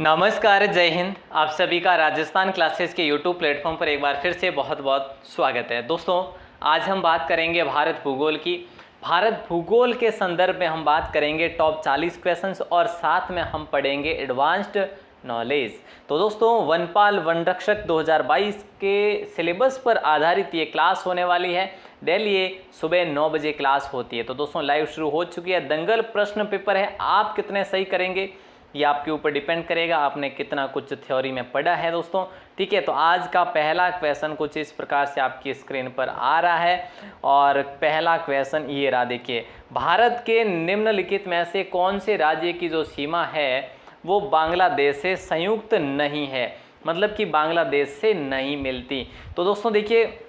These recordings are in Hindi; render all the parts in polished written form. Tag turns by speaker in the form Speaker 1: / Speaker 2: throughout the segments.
Speaker 1: नमस्कार, जय हिंद। आप सभी का राजस्थान क्लासेस के यूट्यूब प्लेटफॉर्म पर एक बार फिर से बहुत बहुत स्वागत है। दोस्तों, आज हम बात करेंगे भारत भूगोल की। भारत भूगोल के संदर्भ में हम बात करेंगे टॉप 40 क्वेश्चंस और साथ में हम पढ़ेंगे एडवांस्ड नॉलेज। तो दोस्तों, वनपाल वन रक्षक 2022 के सिलेबस पर आधारित ये क्लास होने वाली है। डेली ये सुबह 9 बजे क्लास होती है। तो दोस्तों, लाइव शुरू हो चुकी है। दंगल प्रश्न पेपर है, आप कितने सही करेंगे ये आपके ऊपर डिपेंड करेगा, आपने कितना कुछ थ्योरी में पढ़ा है दोस्तों। ठीक है, तो आज का पहला क्वेश्चन कुछ इस प्रकार से आपकी स्क्रीन पर आ रहा है और पहला क्वेश्चन ये रहा। देखिए, भारत के निम्नलिखित में से कौन से राज्य की जो सीमा है वो बांग्लादेश से संयुक्त नहीं है, मतलब कि बांग्लादेश से नहीं मिलती। तो दोस्तों देखिए,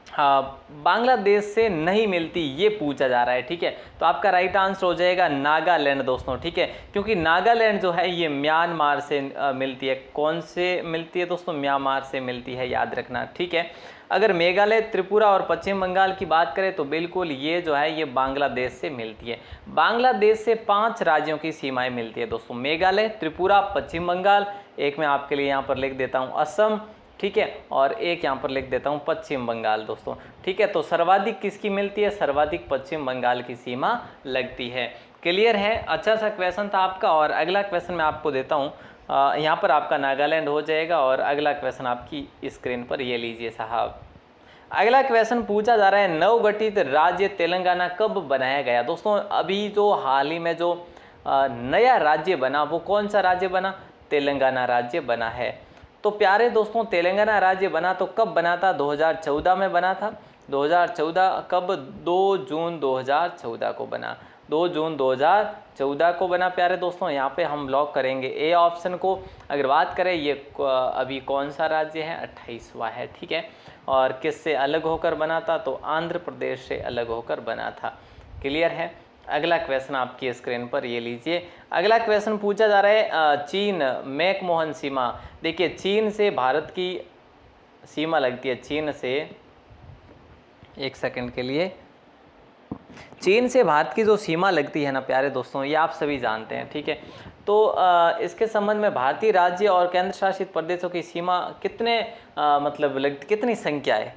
Speaker 1: बांग्लादेश से नहीं मिलती ये पूछा जा रहा है। ठीक है, तो आपका राइट आंसर हो जाएगा नागालैंड दोस्तों। ठीक है, क्योंकि नागालैंड जो है ये म्यांमार से मिलती है। कौन से मिलती है दोस्तों? म्यांमार से मिलती है, याद रखना। ठीक है, अगर मेघालय, त्रिपुरा और पश्चिम बंगाल की बात करें तो बिल्कुल ये जो है ये बांग्लादेश से मिलती है। बांग्लादेश से 5 राज्यों की सीमाएं मिलती है दोस्तों, मेघालय, त्रिपुरा, पश्चिम बंगाल, एक मैं आपके लिए यहाँ पर लिख देता हूँ असम, ठीक है, और एक यहाँ पर लिख देता हूँ पश्चिम बंगाल दोस्तों। ठीक है, तो सर्वाधिक किसकी मिलती है? सर्वाधिक पश्चिम बंगाल की सीमा लगती है। क्लियर है? अच्छा सा क्वेश्चन था आपका। और अगला क्वेश्चन मैं आपको देता हूँ, यहाँ पर आपका नागालैंड हो जाएगा और अगला क्वेश्चन आपकी स्क्रीन पर ये लीजिए साहब। अगला क्वेश्चन पूछा जा रहा है, नवगठित राज्य तेलंगाना कब बनाया गया? दोस्तों, अभी जो हाल ही में जो नया राज्य बना वो कौन सा राज्य बना? तेलंगाना राज्य बना है। तो प्यारे दोस्तों, तेलंगाना राज्य बना तो कब बना था? 2014 में बना था। 2014 कब? 2 जून 2014 को बना। 2 जून 2014 को बना प्यारे दोस्तों। यहाँ पे हम लॉक करेंगे ए ऑप्शन को। अगर बात करें ये अभी कौन सा राज्य है? 28वां है। ठीक है, और किससे अलग होकर बना था? तो आंध्र प्रदेश से अलग होकर बना था। क्लियर है? अगला क्वेश्चन आपकी स्क्रीन पर ये लीजिए। अगला क्वेश्चन पूछा जा रहा है, चीन मैकमोहन सीमा। देखिए, चीन से भारत की सीमा लगती है। चीन से, एक सेकंड के लिए, चीन से भारत की जो सीमा लगती है ना प्यारे दोस्तों, ये आप सभी जानते हैं। ठीक है, तो इसके संबंध में भारतीय राज्य और केंद्र शासित प्रदेशों की सीमा कितने कितनी संख्या है?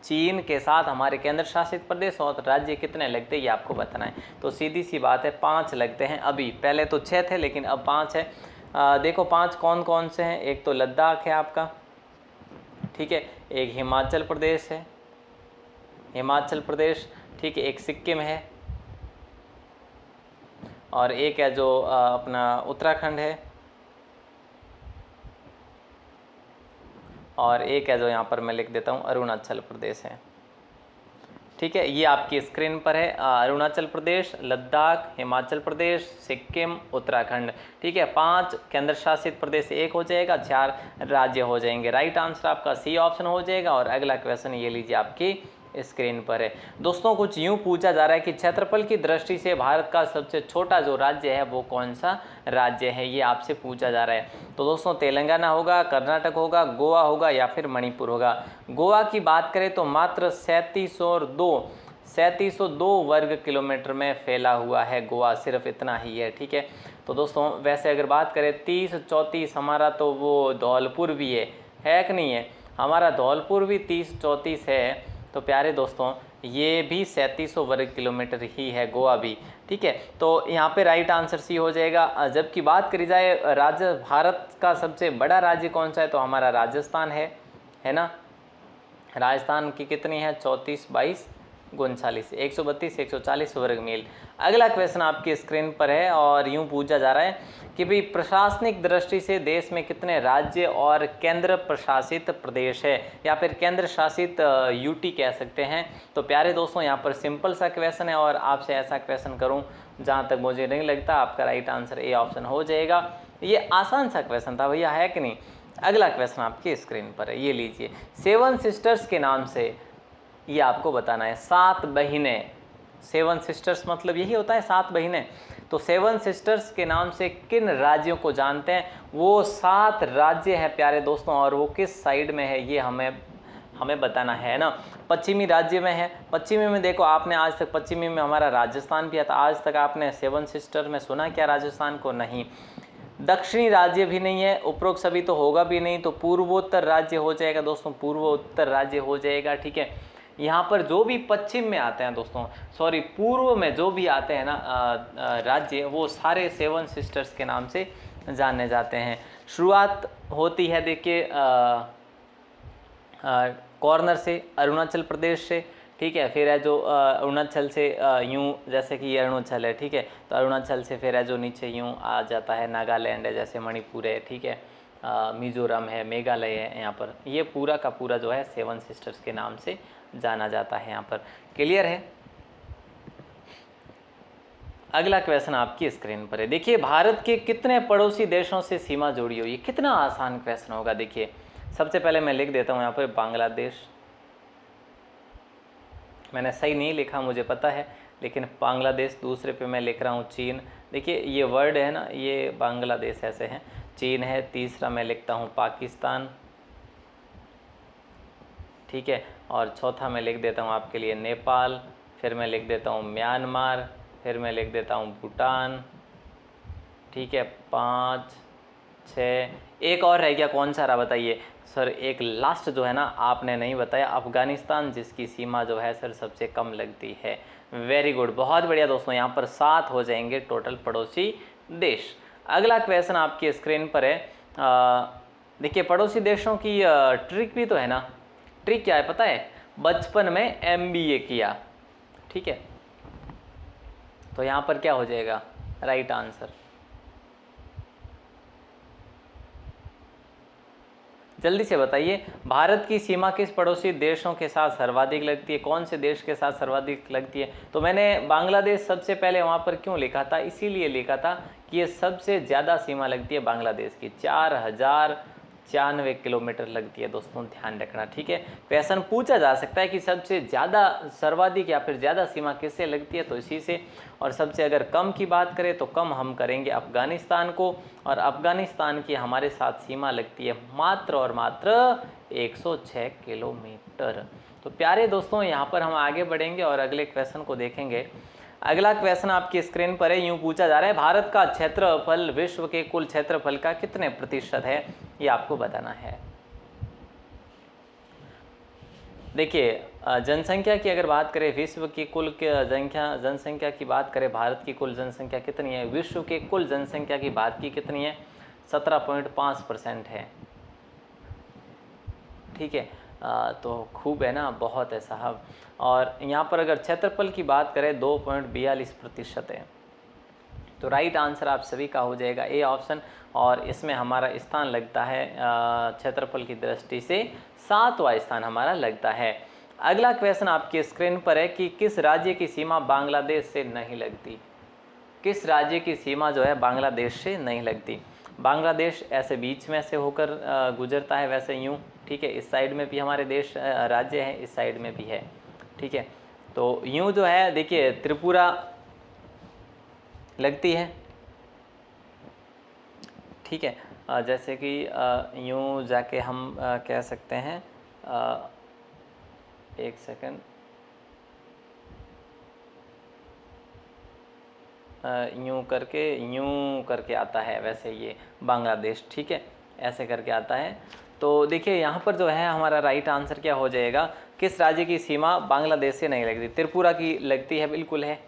Speaker 1: चीन के साथ हमारे केंद्र शासित प्रदेश और राज्य कितने लगते हैं ये आपको बताना है। तो सीधी सी बात है, 5 लगते हैं अभी। पहले तो 6 थे लेकिन अब 5 है। देखो 5 कौन कौन से हैं? एक तो लद्दाख है आपका, ठीक है, एक हिमाचल प्रदेश है, हिमाचल प्रदेश, ठीक है, एक सिक्किम है, और एक है जो अपना उत्तराखंड है, और एक है जो यहाँ पर मैं लिख देता हूँ अरुणाचल प्रदेश है। ठीक है, ये आपकी स्क्रीन पर है, अरुणाचल प्रदेश, लद्दाख, हिमाचल प्रदेश, सिक्किम, उत्तराखंड। ठीक है, 5 केंद्र शासित प्रदेश एक हो जाएगा, 4 राज्य हो जाएंगे। राइट आंसर आपका सी ऑप्शन हो जाएगा। और अगला क्वेश्चन ये लीजिए आपकी स्क्रीन पर है दोस्तों। कुछ यूं पूछा जा रहा है कि क्षेत्रफल की दृष्टि से भारत का सबसे छोटा जो राज्य है वो कौन सा राज्य है, ये आपसे पूछा जा रहा है। तो दोस्तों, तेलंगाना होगा, कर्नाटक होगा, गोवा होगा या फिर मणिपुर होगा। गोवा की बात करें तो मात्र 3702 वर्ग किलोमीटर में फैला हुआ है गोवा, सिर्फ इतना ही है। ठीक है, तो दोस्तों वैसे अगर बात करें 30-34 हमारा तो वो धौलपुर भी है कि नहीं है? हमारा धौलपुर भी 30-34 है। तो प्यारे दोस्तों, ये भी 3700 वर्ग किलोमीटर ही है गोवा भी। ठीक है, तो यहाँ पे राइट आंसर सी हो जाएगा। जबकि बात करी जाए राज्य, भारत का सबसे बड़ा राज्य कौन सा है? तो हमारा राजस्थान है ना। राजस्थान की कितनी है? 34, 22, 39, 132, 140 वर्ग मील। अगला क्वेश्चन आपकी स्क्रीन पर है और यूं पूछा जा रहा है कि भाई प्रशासनिक दृष्टि से देश में कितने राज्य और केंद्र प्रशासित प्रदेश है, या फिर केंद्र शासित यूटी कह सकते हैं। तो प्यारे दोस्तों, यहाँ पर सिंपल सा क्वेश्चन है और आपसे ऐसा क्वेश्चन करूँ जहाँ तक मुझे नहीं लगता आपका राइट आंसर ए ऑप्शन हो जाएगा। ये आसान सा क्वेश्चन था भैया, है कि नहीं? अगला क्वेश्चन आपकी स्क्रीन पर है, ये लीजिए। 7 सिस्टर्स के नाम से ये आपको बताना है। 7 बहिनें, 7 सिस्टर्स मतलब यही होता है, 7 बहिनें। तो 7 सिस्टर्स के नाम से किन राज्यों को जानते हैं? वो 7 राज्य हैं प्यारे दोस्तों, और वो किस साइड में है ये हमें बताना है ना। पश्चिमी राज्य में है। पश्चिमी में देखो, आपने आज तक पश्चिमी में हमारा राजस्थान भी है, तो आज तक आपने 7 सिस्टर में सुना क्या राजस्थान को? नहीं। दक्षिणी राज्य भी नहीं है, उपरोक्त सभी तो होगा भी नहीं, तो पूर्वोत्तर राज्य हो जाएगा दोस्तों, पूर्वोत्तर राज्य हो जाएगा। ठीक है, यहाँ पर जो भी पश्चिम में आते हैं दोस्तों, सॉरी पूर्व में जो भी आते हैं ना राज्य, वो सारे 7 सिस्टर्स के नाम से जाने जाते हैं। शुरुआत होती है देखिए कॉर्नर से, अरुणाचल प्रदेश से। ठीक है, फिर है जो अरुणाचल से यूं, जैसे कि ये अरुणाचल है, ठीक है, तो अरुणाचल से फिर है जो नीचे यूं आ जाता है, नागालैंड है, जैसे मणिपुर है, ठीक है, मिजोरम है, मेघालय है। यहाँ पर ये पूरा का पूरा जो है 7 सिस्टर्स के नाम से जाना जाता है यहाँ पर। क्लियर है? अगला क्वेश्चन आपकी स्क्रीन पर है। देखिए, भारत के कितने पड़ोसी देशों से सीमा जुड़ी हुई है? कितना आसान क्वेश्चन होगा। देखिए, सबसे पहले मैं लिख देता हूँ यहाँ पर बांग्लादेश। मैंने सही नहीं लिखा, मुझे पता है, लेकिन बांग्लादेश। दूसरे पे मैं लिख रहा हूँ चीन। देखिए ये वर्ड है ना, ये बांग्लादेश ऐसे हैं, चीन है। तीसरा मैं लिखता हूँ पाकिस्तान, ठीक है, और चौथा मैं लिख देता हूँ आपके लिए नेपाल। फिर मैं लिख देता हूँ म्यांमार, फिर मैं लिख देता हूँ भूटान, ठीक है। 5 6, एक और रह गया, कौन सा रहा बताइए सर? एक लास्ट जो है ना, आपने नहीं बताया, अफगानिस्तान, जिसकी सीमा जो है सर सबसे कम लगती है। वेरी गुड, बहुत बढ़िया दोस्तों, यहाँ पर 7 हो जाएंगे टोटल पड़ोसी देश। अगला क्वेश्चन आपकी स्क्रीन पर है। देखिए, पड़ोसी देशों की ट्रिक भी तो है ना। ट्रिक क्या है पता है? बचपन में MBA किया, ठीक है, तो यहाँ पर क्या हो जाएगा राइट आंसर? जल्दी से बताइए, भारत की सीमा किस पड़ोसी देशों के साथ सर्वाधिक लगती है? कौन से देश के साथ सर्वाधिक लगती है? तो मैंने बांग्लादेश सबसे पहले वहाँ पर क्यों लिखा था? इसीलिए लिखा था कि ये सबसे ज़्यादा सीमा लगती है बांग्लादेश की, 4094 किलोमीटर लगती है दोस्तों, ध्यान रखना, ठीक है। क्वेश्चन पूछा जा सकता है कि सबसे ज़्यादा, सर्वाधिक या फिर ज़्यादा सीमा किससे लगती है, तो इसी से। और सबसे अगर कम की बात करें तो कम हम करेंगे अफ़गानिस्तान को, और अफ़गानिस्तान की हमारे साथ सीमा लगती है मात्र और मात्र 106 किलोमीटर। तो प्यारे दोस्तों, यहाँ पर हम आगे बढ़ेंगे और अगले क्वेश्चन को देखेंगे। अगला क्वेश्चन आपकी स्क्रीन पर है, यूं पूछा जा रहा है, भारत का क्षेत्रफल विश्व के कुल क्षेत्रफल का कितने प्रतिशत है? ये आपको बताना है। देखिए, जनसंख्या की अगर बात करें, विश्व की कुल जनसंख्या की बात करें, भारत की कुल जनसंख्या कितनी है? विश्व के कुल जनसंख्या की भारत की कितनी है? 17.5% है, ठीक है। तो खूब है ना, बहुत है साहब। और यहाँ पर अगर क्षेत्रफल की बात करें 2.42% है। तो राइट आंसर आप सभी का हो जाएगा ए ऑप्शन, और इसमें हमारा स्थान लगता है क्षेत्रफल की दृष्टि से 7वां स्थान हमारा लगता है। अगला क्वेश्चन आपकी स्क्रीन पर है कि किस राज्य की सीमा बांग्लादेश से नहीं लगती? किस राज्य की सीमा जो है बांग्लादेश से नहीं लगती? बांग्लादेश ऐसे बीच में से होकर गुजरता है, वैसे यूं, ठीक है, इस साइड में भी हमारे देश राज्य है, इस साइड में भी है, ठीक है। तो यूं जो है, देखिए त्रिपुरा लगती है, ठीक है, जैसे कि यूं जाके हम कह सकते हैं, एक सेकंड, यूं करके आता है वैसे ये बांग्लादेश, ठीक है, ऐसे करके आता है। तो देखिए यहाँ पर जो है हमारा राइट आंसर क्या हो जाएगा? किस राज्य की सीमा बांग्लादेश से नहीं लगती? त्रिपुरा की लगती है, बिल्कुल है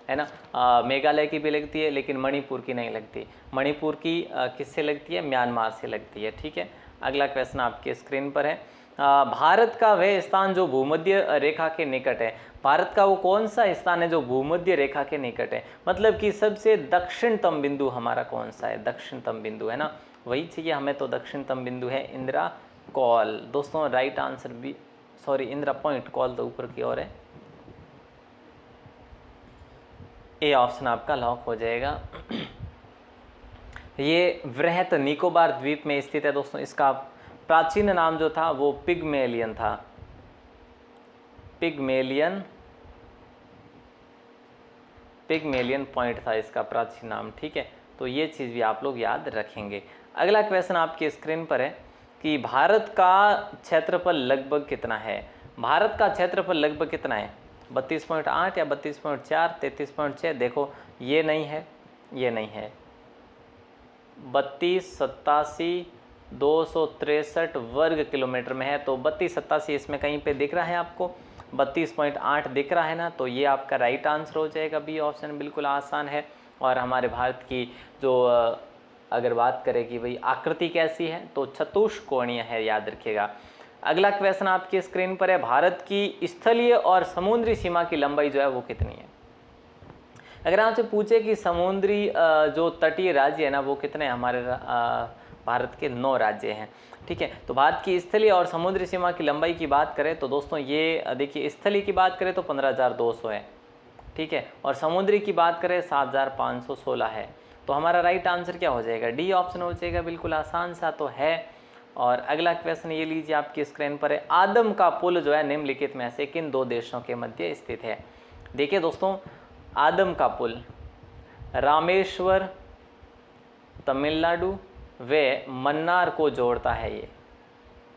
Speaker 1: ना। मेघालय की भी लगती है, लेकिन मणिपुर की नहीं लगती। मणिपुर की किससे लगती है? म्यांमार से लगती है, ठीक है। अगला क्वेश्चन आपके स्क्रीन पर है। भारत का वह स्थान जो भूमध्य रेखा के निकट है, भारत का वो कौन सा स्थान है जो भूमध्य रेखा के निकट है? मतलब कि सबसे दक्षिणतम बिंदु हमारा कौन सा है? दक्षिणतम बिंदु है ना, वही चाहिए हमें, तो दक्षिणतम बिंदु है इंदिरा कॉल दोस्तों। राइट आंसर भी, सॉरी इंदिरा पॉइंट, कॉल तो ऊपर की ओर है। ए ऑप्शन आपका लॉक हो जाएगा। ये वृहत निकोबार द्वीप में स्थित है दोस्तों। इसका प्राचीन नाम जो था वो पिग्मेलियन था, पिग्मेलियन पॉइंट था इसका प्राचीन नाम, ठीक है। तो ये चीज़ भी आप लोग याद रखेंगे। अगला क्वेश्चन आपकी स्क्रीन पर है कि भारत का क्षेत्रफल लगभग कितना है? भारत का क्षेत्रफल लगभग कितना है? 32.8 या 32.4, 33.6? देखो ये नहीं है, ये नहीं है, 3287 वर्ग किलोमीटर में है। तो 3287 इसमें कहीं पे दिख रहा है आपको, 32.8 दिख रहा है ना, तो ये आपका राइट आंसर हो जाएगा। बी ऑप्शन बिल्कुल आसान है। और हमारे भारत की जो अगर बात करें कि भाई आकृति कैसी है, तो चतुष्कोणीय है, याद रखिएगा। अगला क्वेश्चन आपकी स्क्रीन पर है, भारत की स्थलीय और समुद्री सीमा की लंबाई जो है वो कितनी है। अगर आपसे पूछे कि समुद्री जो तटीय राज्य है ना वो कितने हैं, हमारे भारत के 9 राज्य हैं, ठीक है। तो भारत की स्थलीय और समुद्री सीमा की लंबाई की बात करें तो दोस्तों ये देखिए, स्थलीय की बात करें तो 15,200 है, ठीक है, और समुद्री की बात करें 7,516 है। तो हमारा राइट आंसर क्या हो जाएगा, डी ऑप्शन हो जाएगा, बिल्कुल आसान सा तो है। और अगला क्वेश्चन ये लीजिए आपकी स्क्रीन पर है, आदम का पुल जो है निम्नलिखित में से किन 2 देशों के मध्य स्थित है। देखिए दोस्तों, आदम का पुल रामेश्वर तमिलनाडु व मन्नार को जोड़ता है ये,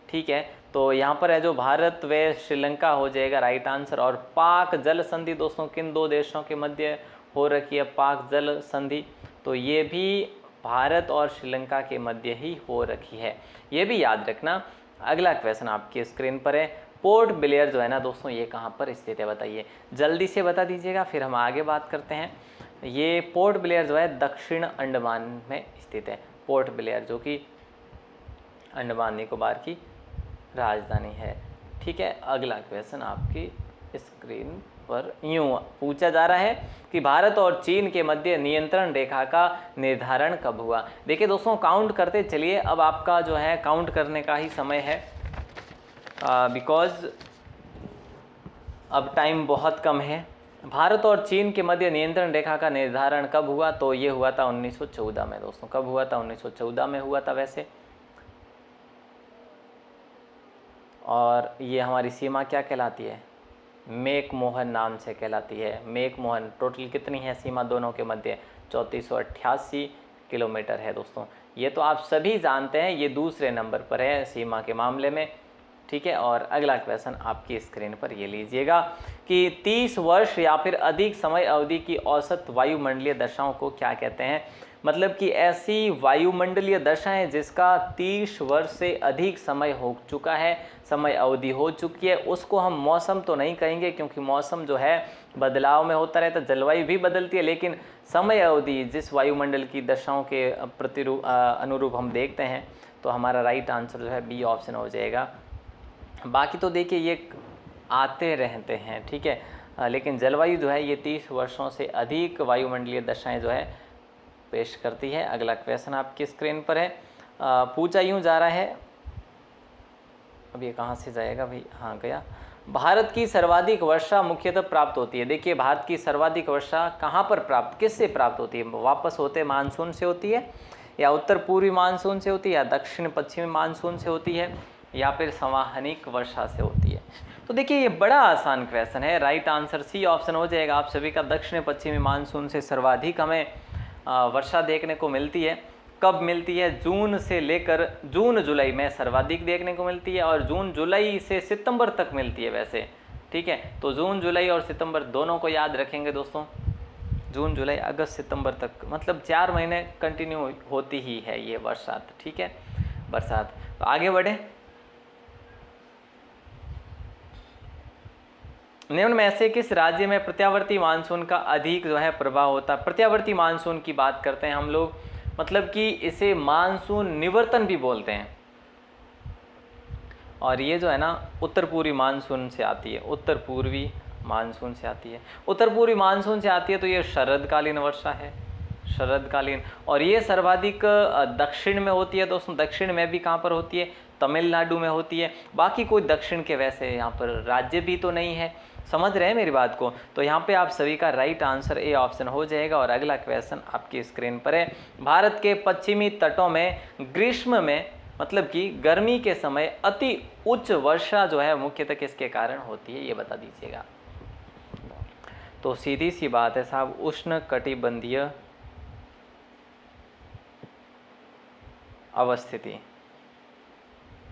Speaker 1: ठीक है। तो यहाँ पर है जो भारत व श्रीलंका हो जाएगा राइट आंसर। और पाक जल संधि दोस्तों किन 2 देशों के मध्य हो रखी है, पाक जल संधि, तो ये भी भारत और श्रीलंका के मध्य ही हो रखी है, ये भी याद रखना। अगला क्वेश्चन आपकी स्क्रीन पर है, पोर्ट ब्लेयर जो है ना दोस्तों ये कहाँ पर स्थित है, बताइए, जल्दी से बता दीजिएगा, फिर हम आगे बात करते हैं। ये पोर्ट ब्लेयर जो है दक्षिण अंडमान में स्थित है, पोर्ट ब्लेयर जो कि अंडमान निकोबार की राजधानी है, ठीक है। अगला क्वेश्चन आपकी स्क्रीन पर यूँ पूछा जा रहा है कि भारत और चीन के मध्य नियंत्रण रेखा का निर्धारण कब हुआ। देखिए दोस्तों, काउंट करते चलिए, अब आपका जो है काउंट करने का ही समय है, बिकॉज अब टाइम बहुत कम है। भारत और चीन के मध्य नियंत्रण रेखा का निर्धारण कब हुआ, तो ये हुआ था 1914 में दोस्तों। कब हुआ था, 1914 में हुआ था वैसे। और ये हमारी सीमा क्या कहलाती है, मेक मोहन नाम से कहलाती है। मेक मोहन, टोटल कितनी है सीमा दोनों के मध्य, 3488 किलोमीटर है दोस्तों। ये तो आप सभी जानते हैं, ये दूसरे नंबर पर है सीमा के मामले में, ठीक है। और अगला क्वेश्चन आपकी स्क्रीन पर ये लीजिएगा कि 30 वर्ष या फिर अधिक समय अवधि की औसत वायुमंडलीय दशाओं को क्या कहते हैं। मतलब कि ऐसी वायुमंडलीय दशाएं जिसका 30 वर्ष से अधिक समय हो चुका है, समय अवधि हो चुकी है, उसको हम मौसम तो नहीं कहेंगे, क्योंकि मौसम जो है बदलाव में होता रहता है, जलवायु भी बदलती है, लेकिन समय अवधि जिस वायुमंडल की दशाओं के अनुरूप हम देखते हैं, तो हमारा राइट आंसर जो है बी ऑप्शन हो जाएगा। बाकी तो देखिए ये आते रहते हैं, ठीक है, लेकिन जलवायु जो है ये 30 वर्षों से अधिक वायुमंडलीय दशाएं जो है पेश करती है। अगला क्वेश्चन आपकी स्क्रीन पर है, पूछा यूँ जा रहा है, अब ये कहाँ से जाएगा भाई, हाँ गया। भारत की सर्वाधिक वर्षा मुख्यतः प्राप्त होती है। देखिए, भारत की सर्वाधिक वर्षा कहाँ पर प्राप्त, किससे प्राप्त होती है, वापस होते मानसून से होती है, या उत्तर पूर्वी मानसून से होती है, या दक्षिण पश्चिमी मानसून से होती है, या फिर संवहनिक वर्षा से होती है। तो देखिए ये बड़ा आसान क्वेश्चन है, राइट आंसर सी ऑप्शन हो जाएगा आप सभी का। दक्षिण पश्चिमी मानसून से सर्वाधिक हमें वर्षा देखने को मिलती है। कब मिलती है, जून से लेकर जून जुलाई में सर्वाधिक देखने को मिलती है, और जून जुलाई से सितंबर तक मिलती है वैसे, ठीक है। तो जून जुलाई और सितंबर दोनों को याद रखेंगे दोस्तों, जून जुलाई अगस्त सितंबर तक, मतलब 4 महीने कंटिन्यू होती ही है ये बरसात, ठीक है, बरसात। तो आगे बढ़े, निम्न में से किस राज्य में प्रत्यावर्ती मानसून का अधिक जो है प्रभाव होता है। प्रत्यावर्ती मानसून की बात करते हैं हम लोग, मतलब कि इसे मानसून निवर्तन भी बोलते हैं, और ये जो है ना उत्तर पूर्वी मानसून से आती है, उत्तर पूर्वी मानसून से आती है, उत्तर पूर्वी मानसून से आती है। तो ये शरदकालीन वर्षा है, शरदकालीन, और ये सर्वाधिक दक्षिण में होती है दोस्तों। दक्षिण में भी कहाँ पर होती है, तमिलनाडु में होती है। बाकी कोई दक्षिण के वैसे यहाँ पर राज्य भी तो नहीं है, समझ रहे हैं मेरी बात को। तो यहाँ पे आप सभी का राइट आंसर ए ऑप्शन हो जाएगा। और अगला क्वेश्चन आपकी स्क्रीन पर है, भारत के पश्चिमी तटों में ग्रीष्म में, मतलब कि गर्मी के समय अति उच्च वर्षा जो है मुख्यतः किसके कारण होती है, ये बता दीजिएगा। तो सीधी सी बात है साहब, उष्ण कटिबंधीय अवस्थिति,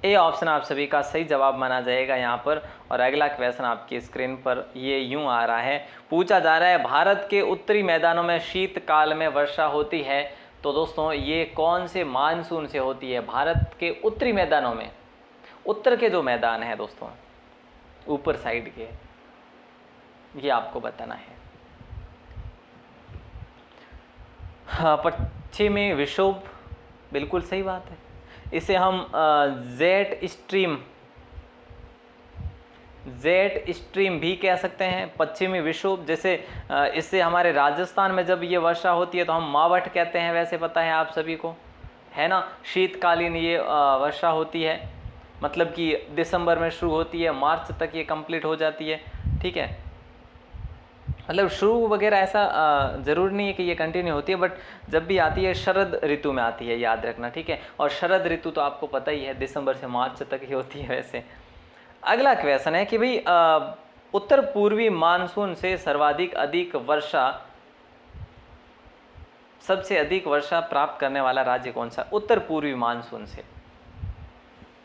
Speaker 1: ए ऑप्शन आप सभी का सही जवाब माना जाएगा यहाँ पर। और अगला क्वेश्चन आपकी स्क्रीन पर ये यूं आ रहा है, पूछा जा रहा है, भारत के उत्तरी मैदानों में शीतकाल में वर्षा होती है, तो दोस्तों ये कौन से मानसून से होती है? भारत के उत्तरी मैदानों में, उत्तर के जो मैदान है दोस्तों, ऊपर साइड के, ये आपको बताना है। हाँ, पश्चिमी विक्षोभ, बिल्कुल सही बात है। इसे हम जेट स्ट्रीम भी कह सकते हैं, पश्चिमी विक्षोभ। जैसे इससे हमारे राजस्थान में जब ये वर्षा होती है तो हम मावठ कहते हैं, वैसे पता है आप सभी को, है ना। शीतकालीन ये वर्षा होती है, मतलब कि दिसंबर में शुरू होती है, मार्च तक ये कंप्लीट हो जाती है, ठीक है। मतलब शुरू वगैरह ऐसा ज़रूर नहीं है कि ये कंटिन्यू होती है, बट जब भी आती है शरद ऋतु में आती है, याद रखना, ठीक है। और शरद ऋतु तो आपको पता ही है दिसंबर से मार्च तक ही होती है वैसे। अगला क्वेश्चन है कि भाई उत्तर पूर्वी मानसून से सबसे अधिक वर्षा प्राप्त करने वाला राज्य कौन सा? उत्तर पूर्वी मानसून से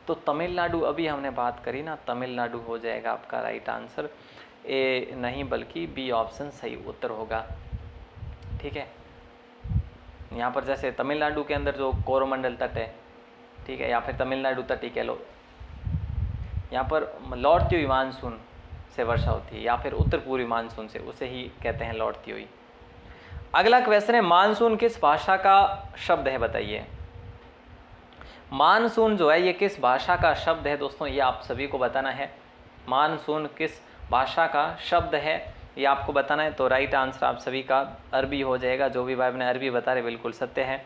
Speaker 1: तो तमिलनाडु, अभी हमने बात करी ना, तमिलनाडु हो जाएगा आपका राइट आंसर। ए नहीं बल्कि बी ऑप्शन सही उत्तर होगा, ठीक है। यहाँ पर जैसे तमिलनाडु के अंदर जो कोरोमंडल तट है, ठीक है, या फिर तमिलनाडु तट ही कह लो, यहाँ पर लौटती हुई मानसून से वर्षा होती है, या फिर उत्तर पूर्वी मानसून से, उसे ही कहते हैं लौटती हुई। अगला क्वेश्चन है, मानसून किस भाषा का शब्द है? बताइए, मानसून जो है ये किस भाषा का शब्द है दोस्तों? ये आप सभी को बताना है। मानसून किस भाषा का शब्द है ये आपको बताना है। तो राइट आंसर आप सभी का अरबी हो जाएगा। जो भी भाई ने अरबी बता रहे बिल्कुल सत्य है।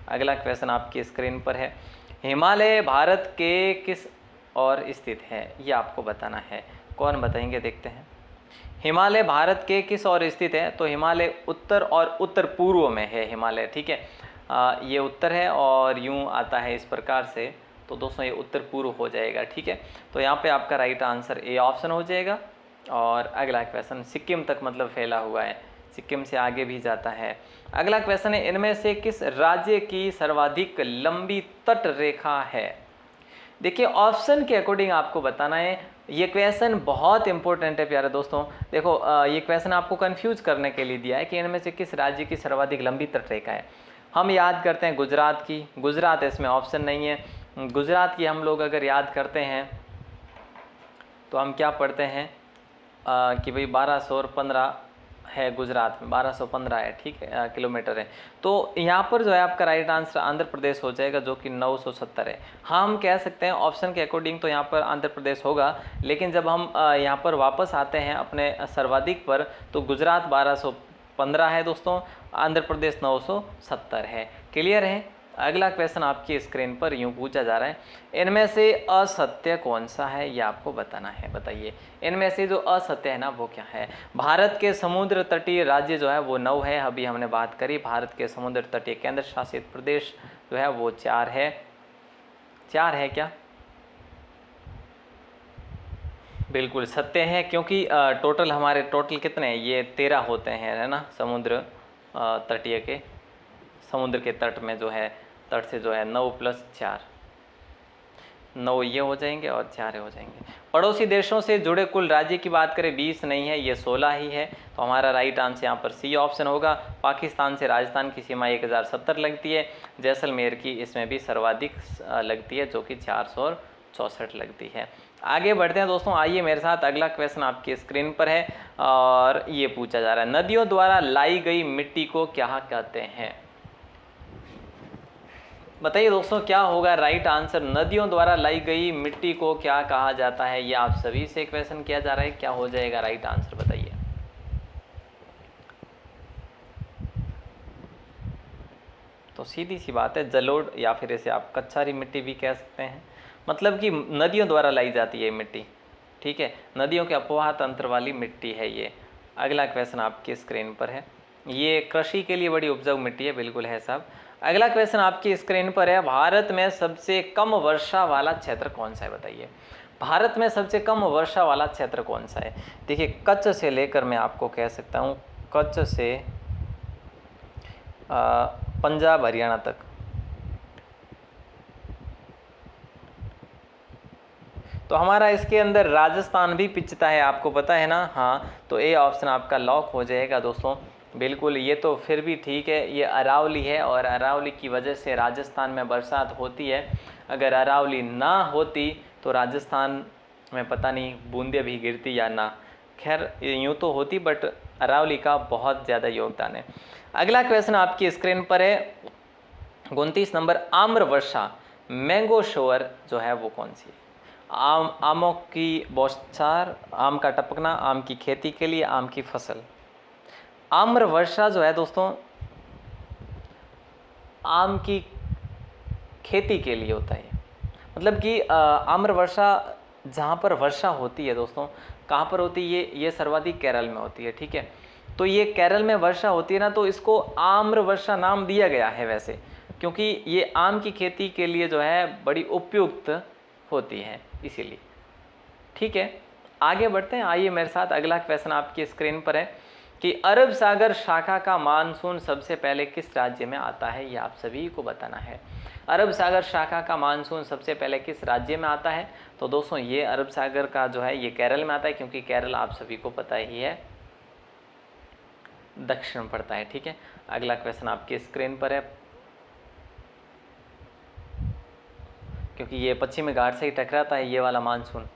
Speaker 1: अगला क्वेश्चन आपकी स्क्रीन पर है, हिमालय भारत के किस और स्थित है? ये आपको बताना है। कौन बताएंगे, देखते हैं। हिमालय भारत के किस और स्थित है? तो हिमालय उत्तर और उत्तर पूर्व में है हिमालय, ठीक है। ये उत्तर है और यूं आता है इस प्रकार से, तो दोस्तों ये उत्तर पूर्व हो जाएगा, ठीक है। तो यहाँ पे आपका राइट आंसर ए ऑप्शन हो जाएगा। और अगला क्वेश्चन, सिक्किम तक मतलब फैला हुआ है, सिक्किम से आगे भी जाता है। अगला क्वेश्चन है, इनमें से किस राज्य की सर्वाधिक लंबी तट रेखा है? देखिए ऑप्शन के अकॉर्डिंग आपको बताना है। ये क्वेश्चन बहुत इंपॉर्टेंट है प्यारे दोस्तों। देखो ये क्वेश्चन आपको कंफ्यूज करने के लिए दिया है कि इनमें से किस राज्य की सर्वाधिक लंबी तट रेखा है। हम याद करते हैं गुजरात की, गुजरात इसमें ऑप्शन नहीं है। गुजरात की हम लोग अगर याद करते हैं तो हम क्या पढ़ते हैं कि भाई 1215 है गुजरात में, 1215 है, ठीक है, किलोमीटर है। तो यहाँ पर जो है आपका राइट आंसर आंध्र प्रदेश हो जाएगा, जो कि 970 है। हाँ, हम कह सकते हैं ऑप्शन के अकॉर्डिंग तो यहाँ पर आंध्र प्रदेश होगा, लेकिन जब हम यहाँ पर वापस आते हैं अपने सर्वाधिक पर, तो गुजरात 1215 है दोस्तों, आंध्र प्रदेश 970 है। क्लियर है। अगला क्वेश्चन आपकी स्क्रीन पर यूँ पूछा जा रहा है, इनमें से असत्य कौन सा है? ये आपको बताना है। बताइए इनमें से जो असत्य है ना वो क्या है? भारत के समुद्र तटीय राज्य जो है वो 9 है, अभी हमने बात करी। भारत के समुद्र तटीय केंद्र शासित प्रदेश जो है वो 4 है। 4 है क्या? बिल्कुल सत्य है, क्योंकि टोटल हमारे टोटल कितने हैं? ये 13 होते हैं, है ना, समुद्र तटीय के, समुद्र के तट में जो है, तट से जो है 9 + 4, 9 ये हो जाएंगे और 4 हो जाएंगे। पड़ोसी देशों से जुड़े कुल राज्य की बात करें 20 नहीं है, ये 16 ही है। तो हमारा राइट आंसर यहाँ पर सी ऑप्शन होगा। पाकिस्तान से राजस्थान की सीमा 1070 लगती है, जैसलमेर की इसमें भी सर्वाधिक लगती है, जो कि 464 लगती है। आगे बढ़ते हैं दोस्तों, आइए मेरे साथ। अगला क्वेश्चन आपकी स्क्रीन पर है और ये पूछा जा रहा है, नदियों द्वारा लाई गई मिट्टी को क्या कहते हैं? बताइए दोस्तों क्या होगा राइट आंसर? नदियों द्वारा लाई गई मिट्टी को क्या कहा जाता है? ये आप सभी से क्वेश्चन किया जा रहा है, क्या हो जाएगा राइट आंसर? बताइए। तो सीधी सी बात है, जलोढ़, या फिर इसे आप कच्छारी मिट्टी भी कह सकते हैं। मतलब कि नदियों द्वारा लाई जाती है मिट्टी, ठीक है, नदियों के अपवाह तंत्र वाली मिट्टी है ये। अगला क्वेश्चन आपकी स्क्रीन पर है, ये कृषि के लिए बड़ी उपजाऊ मिट्टी है, बिल्कुल है साहब। अगला क्वेश्चन आपकी स्क्रीन पर है, भारत में सबसे कम वर्षा वाला क्षेत्र कौन सा है? बताइए भारत में सबसे कम वर्षा वाला क्षेत्र कौन सा है? देखिए कच्छ से लेकर मैं आपको कह सकता हूँ, कच्छ से पंजाब हरियाणा तक, तो हमारा इसके अंदर राजस्थान भी पिछता है, आपको पता है ना। हाँ, तो ए ऑप्शन आपका लॉक हो जाएगा दोस्तों। बिल्कुल, ये तो फिर भी ठीक है, ये अरावली है और अरावली की वजह से राजस्थान में बरसात होती है। अगर अरावली ना होती तो राजस्थान में पता नहीं बूंदें भी गिरती या ना। खैर यूँ तो होती, बट अरावली का बहुत ज़्यादा योगदान है। अगला क्वेश्चन आपकी स्क्रीन पर है 29 नंबर, आम्र वर्षा मैंगो शोअर जो है वो कौन सी है? आमों की बौछार, आम का टपकना, आम की खेती के लिए, आम की फसल। आम्र वर्षा जो है दोस्तों आम की खेती के लिए होता है। मतलब कि आम्र वर्षा जहाँ पर वर्षा होती है दोस्तों, कहाँ पर होती है? ये सर्वाधिक केरल में होती है, ठीक है। तो ये केरल में वर्षा होती है ना, तो इसको आम्र वर्षा नाम दिया गया है वैसे, क्योंकि ये आम की खेती के लिए जो है बड़ी उपयुक्त होती है, इसीलिए। ठीक है, आगे बढ़ते हैं। आइए मेरे साथ, अगला क्वेश्चन आपकी स्क्रीन पर है कि अरब सागर शाखा का मानसून सबसे पहले किस राज्य में आता है? ये आप सभी को बताना है। अरब सागर शाखा का मानसून सबसे पहले किस राज्य में आता है? तो दोस्तों ये अरब सागर का जो है ये केरल में आता है, क्योंकि केरल आप सभी को पता ही है दक्षिण पड़ता है। ठीक है, अगला क्वेश्चन आपकी स्क्रीन पर है। क्योंकि ये पश्चिमी घाट से ही टकराता है ये वाला मानसून,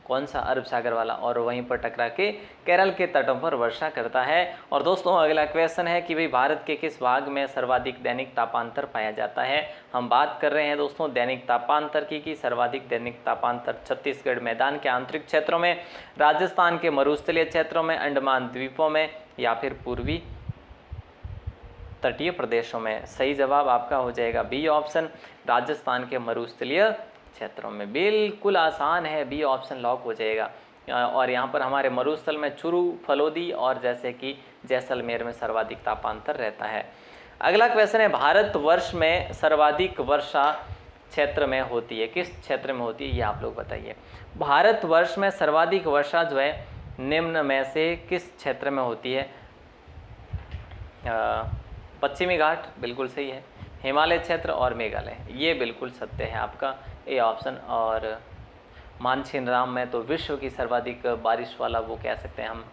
Speaker 1: कौन सा? अरब सागर वाला, और वहीं पर टकरा के केरल के तटों पर वर्षा करता है। और दोस्तों अगला क्वेश्चन है कि भाई भारत के किस भाग में सर्वाधिक दैनिक तापांतर पाया जाता है? हम बात कर रहे हैं दोस्तों दैनिक तापांतर की सर्वाधिक दैनिक तापांतर छत्तीसगढ़ मैदान के आंतरिक क्षेत्रों में, राजस्थान के मरुस्थलीय क्षेत्रों में, अंडमान द्वीपों में, या फिर पूर्वी तटीय प्रदेशों में। सही जवाब आपका हो जाएगा बी ऑप्शन, राजस्थान के मरुस्थलीय क्षेत्रों में। बिल्कुल आसान है, बी ऑप्शन लॉक हो जाएगा। और यहाँ पर हमारे मरुस्थल में चुरू, फलोदी और जैसे कि जैसलमेर में सर्वाधिक तापांतर रहता है। अगला क्वेश्चन है भारतवर्ष में सर्वाधिक वर्षा क्षेत्र में होती है, किस क्षेत्र में होती है? ये आप लोग बताइए। भारतवर्ष में सर्वाधिक वर्षा जो है निम्न में से किस क्षेत्र में होती है? पश्चिमी घाट बिल्कुल सही है, हिमालय क्षेत्र और मेघालय, ये बिल्कुल सत्य है आपका ए ऑप्शन। और मानछिन राम में तो विश्व की सर्वाधिक बारिश वाला वो कह सकते हैं हम।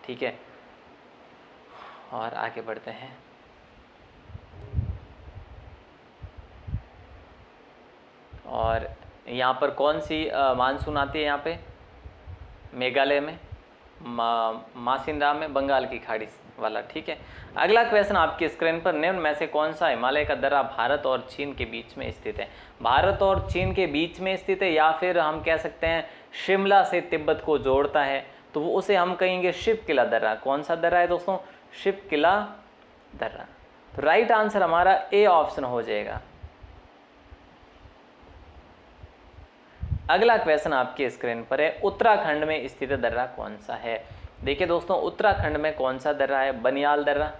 Speaker 1: ठीक है, और आगे बढ़ते हैं। और यहाँ पर कौन सी मानसून आती है? यहाँ पे मेघालय में, मासिन राम में, बंगाल की खाड़ी वाला। ठीक है, अगला क्वेश्चन आपकी स्क्रीन पर, निम्न में से कौन सा हिमालय का दर्रा भारत और चीन के बीच में स्थित है? भारत और चीन के बीच में स्थित है, या फिर हम कह सकते हैं शिमला से तिब्बत को जोड़ता है, तो वो उसे हम कहेंगे शिव किला दर्रा। कौन सा दर्रा है दोस्तों? शिव किला दर्रा। तो राइट आंसर हमारा ए ऑप्शन हो जाएगा। अगला क्वेश्चन आपकी स्क्रीन पर है, उत्तराखंड में स्थित दर्रा कौन सा है? देखिए दोस्तों, उत्तराखंड में कौन सा दर्रा है? बनियाल दर्रा,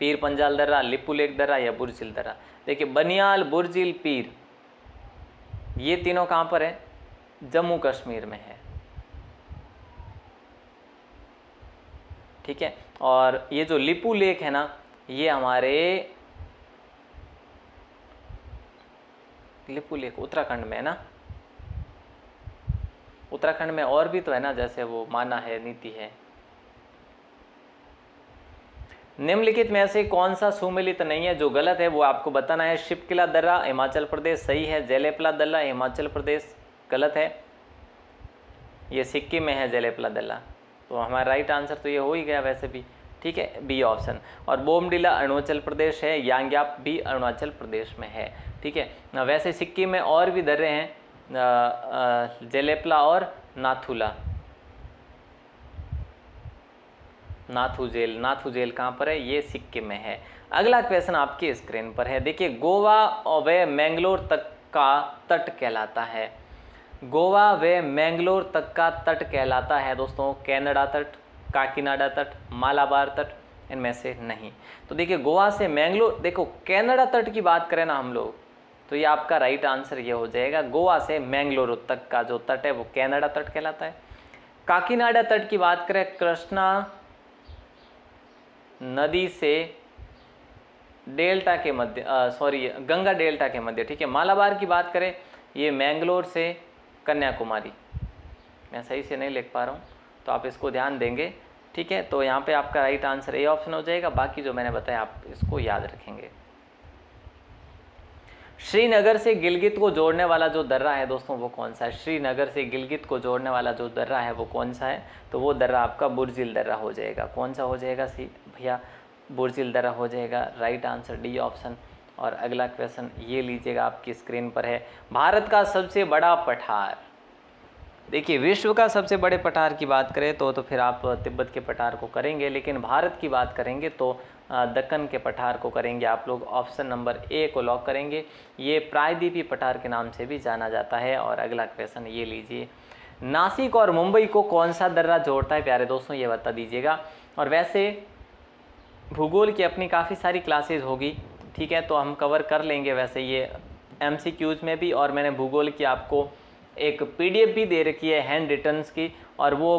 Speaker 1: पीर पंजाल दर्रा, लिपुलेख दर्रा या बुर्जिल दर्रा? देखिए बनियाल, बुर्जिल, पीर, ये तीनों कहाँ पर है? जम्मू कश्मीर में है। ठीक है, और ये जो लिपुलेख है ना, ये हमारे लिपुलेख उत्तराखंड में है ना। उत्तराखंड में और भी तो है ना, जैसे वो माना है, नीति है। निम्नलिखित में से कौन सा सुमेलित नहीं है? जो गलत है वो आपको बताना है। शिवकिला दर्रा हिमाचल प्रदेश सही है, जेलेपला दर्रा हिमाचल प्रदेश गलत है, ये सिक्किम में है जेलेपला दर्रा। तो हमारा राइट आंसर तो ये हो ही गया वैसे भी। ठीक है, बी ऑप्शन। और बोमडिला अरुणाचल प्रदेश है, यांग्याप भी अरुणाचल प्रदेश में है। ठीक है, वैसे सिक्किम में और भी दर्रे हैं, जेलेपला और नाथुला, नाथुजेल कहाँ पर है? ये सिक्किम में है। अगला क्वेश्चन आपकी स्क्रीन पर है, देखिए गोवा व मैंगलोर तक का तट कहलाता है। गोवा व मैंगलोर तक का तट कहलाता है दोस्तों कनाडा तट, काकीनाडा तट, मालाबार तट, इनमें से नहीं। तो देखिए गोवा से मैंगलोर, देखो कनाडा तट की बात करें ना हम लोग, तो ये आपका राइट आंसर ये हो जाएगा, गोवा से मैंगलोर तक का जो तट है वो कनाडा तट कहलाता है। काकीनाडा तट की बात करें, कृष्णा नदी से डेल्टा के मध्य, गंगा डेल्टा के मध्य। ठीक है, मालाबार की बात करें, ये मैंगलोर से कन्याकुमारी। मैं सही से नहीं लिख पा रहा हूँ, तो आप इसको ध्यान देंगे। ठीक है, तो यहाँ पे आपका राइट आंसर ए ऑप्शन हो जाएगा। बाकी जो मैंने बताया आप इसको याद रखेंगे। श्रीनगर से गिलगित को जोड़ने वाला जो दर्रा है दोस्तों वो कौन सा है? श्रीनगर से गिलगित को जोड़ने वाला जो दर्रा है वो कौन सा है? तो वो दर्रा आपका बुर्जिल दर्रा हो जाएगा। कौन सा हो जाएगा सी भैया? बुर्जिल दर्रा हो जाएगा। Right answer D option. और अगला क्वेश्चन ये लीजिएगा, आपकी स्क्रीन पर है। भारत का सबसे बड़ा पठार, देखिए विश्व का सबसे बड़े पठार की बात करें तो फिर आप तिब्बत के पठार को करेंगे, लेकिन भारत की बात करेंगे तो दक्कन के पठार को करेंगे आप लोग। ऑप्शन नंबर ए को लॉक करेंगे। ये प्रायद्वीपीय पठार के नाम से भी जाना जाता है। और अगला क्वेश्चन ये लीजिए, नासिक और मुंबई को कौन सा दर्रा जोड़ता है प्यारे दोस्तों, ये बता दीजिएगा। और वैसे भूगोल की अपनी काफ़ी सारी क्लासेज होगी, ठीक है, तो हम कवर कर लेंगे वैसे ये MCQs में भी। और मैंने भूगोल की आपको एक PDF भी दे रखी है हैंड रिटन्स की, और वो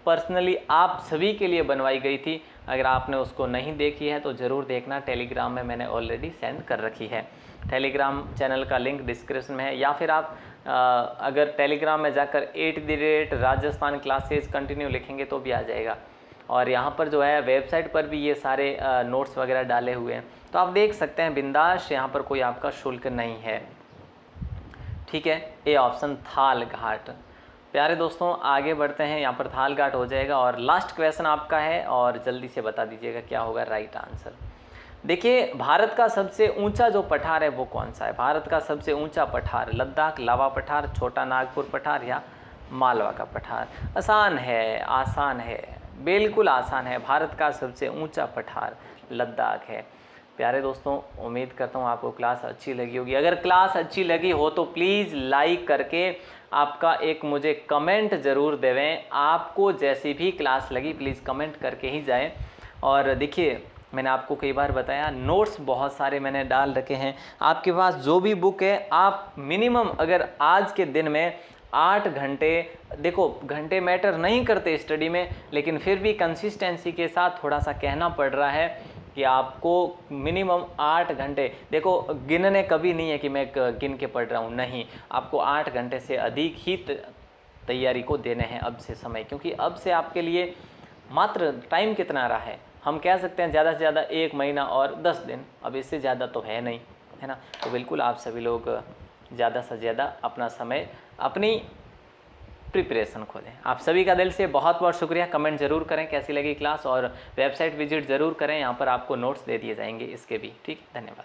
Speaker 1: पर्सनली आप सभी के लिए बनवाई गई थी। अगर आपने उसको नहीं देखी है तो ज़रूर देखना, टेलीग्राम में मैंने ऑलरेडी सेंड कर रखी है। टेलीग्राम चैनल का लिंक डिस्क्रिप्शन में है, या फिर आप अगर टेलीग्राम में जाकर @राजस्थान क्लासेज कंटिन्यू लिखेंगे तो भी आ जाएगा। और यहाँ पर जो है वेबसाइट पर भी ये सारे नोट्स वगैरह डाले हुए हैं, तो आप देख सकते हैं बिंदास, यहाँ पर कोई आपका शुल्क नहीं है, ठीक है। ए ऑप्शन थाल घाट। प्यारे दोस्तों आगे बढ़ते हैं, यहाँ पर थाल घाट हो जाएगा। और लास्ट क्वेश्चन आपका है, और जल्दी से बता दीजिएगा क्या होगा राइट आंसर। देखिए भारत का सबसे ऊंचा जो पठार है वो कौन सा है? भारत का सबसे ऊंचा पठार, लद्दाख लावा पठार, छोटा नागपुर पठार, या मालवा का पठार? आसान है, आसान है, बिल्कुल आसान है। भारत का सबसे ऊंचा पठार लद्दाख है। प्यारे दोस्तों उम्मीद करता हूँ आपको क्लास अच्छी लगी होगी। अगर क्लास अच्छी लगी हो तो प्लीज़ लाइक करके आपका एक मुझे कमेंट ज़रूर देवें। आपको जैसी भी क्लास लगी प्लीज़ कमेंट करके ही जाएं। और देखिए मैंने आपको कई बार बताया, नोट्स बहुत सारे मैंने डाल रखे हैं। आपके पास जो भी बुक है आप मिनिमम अगर आज के दिन में 8 घंटे, देखो घंटे मैटर नहीं करते स्टडी में, लेकिन फिर भी कंसिस्टेंसी के साथ थोड़ा सा कहना पड़ रहा है कि आपको मिनिमम 8 घंटे, देखो गिनने कभी नहीं है कि मैं गिन के पढ़ रहा हूँ, नहीं, आपको 8 घंटे से अधिक ही तैयारी को देने हैं अब से समय। क्योंकि अब से आपके लिए मात्र टाइम कितना रहा है, हम कह सकते हैं ज़्यादा से ज़्यादा 1 महीना और 10 दिन, अब इससे ज़्यादा तो है नहीं, है ना। तो बिल्कुल आप सभी लोग ज़्यादा से ज़्यादा अपना समय अपनी प्रिपरेशन खोलें। आप सभी का दिल से बहुत बहुत शुक्रिया। कमेंट ज़रूर करें कैसी लगी क्लास, और वेबसाइट विजिट ज़रूर करें, यहाँ पर आपको नोट्स दे दिए जाएंगे इसके भी, ठीक। धन्यवाद।